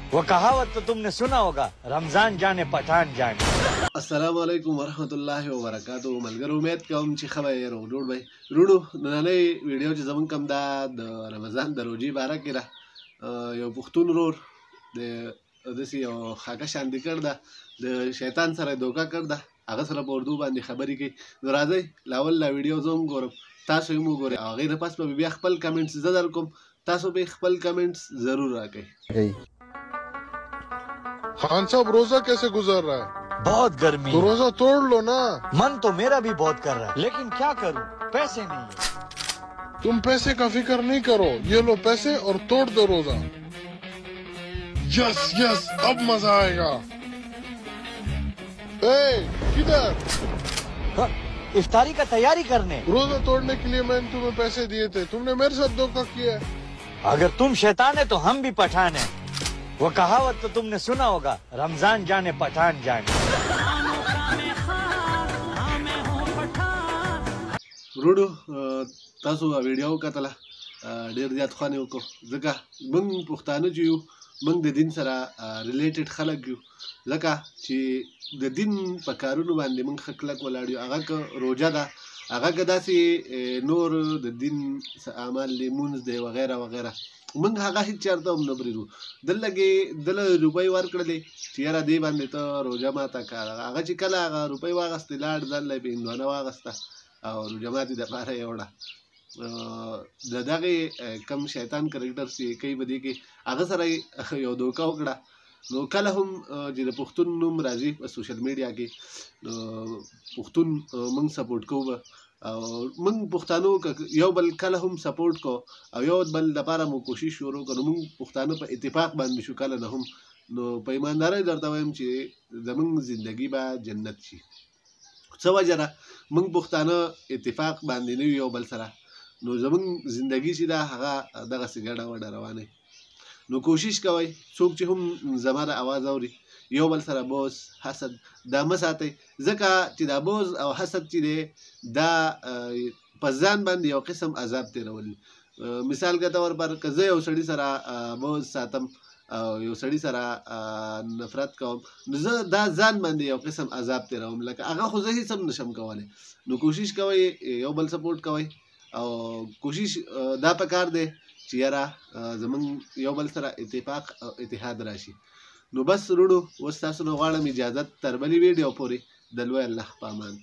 वो कहावत तो तुमने सुना होगा, रमजान जाने पठान जाने। السلام علیکم ورحمت الله وبرکاتو ملګرو امید کوم چې ښه به روغ جوړ وئ وروڼو نننۍ ویډیو چې زموږ کوم دا د رمضان د روژې باره کې ده یو پښتون ورور د داسې یو خاکه شاندې کړ ده د شیطان سره یې دوکه کړ ده هغه سره په اردو باندې خبرې کوي نو راځئ لاول لا ویډیو زه هم ګورم تاسو یې هم وګورئ او هغې نه پس به بیا خپل کمنټس زه در کوم تاسو به خپل کمنټس ضرور راکئ खान साहब रोजा कैसे गुजर रहा है? बहुत गर्मी तो रोजा तोड़ लो ना। मन तो मेरा भी बहुत कर रहा है, लेकिन क्या करूं, पैसे नहीं है। तुम पैसे का फिक्र नहीं करो, ये लो पैसे और तोड़ दो रोजा। यस यस अब मजा आएगा। किधर? इफ्तारी का तैयारी करने। रोजा तोड़ने के लिए मैंने तुम्हें पैसे दिए थे, तुमने मेरे साथ धोखा किया है। अगर तुम शैतान है तो हम भी पठान है। वो कहावत तो तुमने सुना होगा, रमजान जाने पठान जाने। وروڼو تاسو ویډیو وکتله ډېر زیات خوند یې وکړو ځکه موږ پښتانه چې یو موږ د دین سره ریلیټډ خلک یو ځکه چې د دین په کارونو باندې موږ ښه کلک ولاړ یو هغه که روژه ده هغه که داسې نور د دین اعمال دی لمونځ دی وغیره وغیره موږ هغه هېڅ چېرته هم نه پرېږدو دلته کې دله روپۍ ورکړلې چې یاره دې باندې ته روژه ماته که هغه چې کله هغه روپۍ واخیستې لاړ ځان له یې په هندوانه واخیسته او روژه ماتې دپاره یې وړه د دغې کم شیطان کرکټر چې کوي په دې کې هغه سره یو دوکه وکړه نو کله هم چې د پښتون نوم راځي په سوشل میډیا کې پښتون موږ سپورټ کوو او موږ پښتانو یو بل کله هم سپورټ کو او یو بل دپاره مو کوشش شروع کړو موږ پښتانه په اتفاق باندې شو کله نه هم نو په ایماندارۍ درته وایم چې زموږ زندګي به جنت شي څه وجه ده موږ پښتانه اتفاق باندې نه یو بل سره نو زموږ زندګي چې ده هغه دغسې ګډه وډه روانه نو کوشش کوئ څوک چې هم زما د اواز اوري یو بل سره بوز حسد دا مه ساتئ ځکه چې دا بوز او حسد چې دی دا په ځان باندې یو قسم عذاب تېرول مثال که طور پر که زه یو سړي سره بوز ساتم او یو سړي سره نفرت کوم نو زه دا ځان باندې یو قسم عذاب تېروم لکه هغه خو زه هېڅ هم نشم کولی نو کوشش کوئ یو بل سپورټ کوئ او کوشش دا پکار دی چې یاره زموږ یو بل سره اتفاق او اتحاد راشي نو بس وروڼو اوس تاسو نه غواړم اجازت تر بلې ویډیو پورې د لوی الله په امان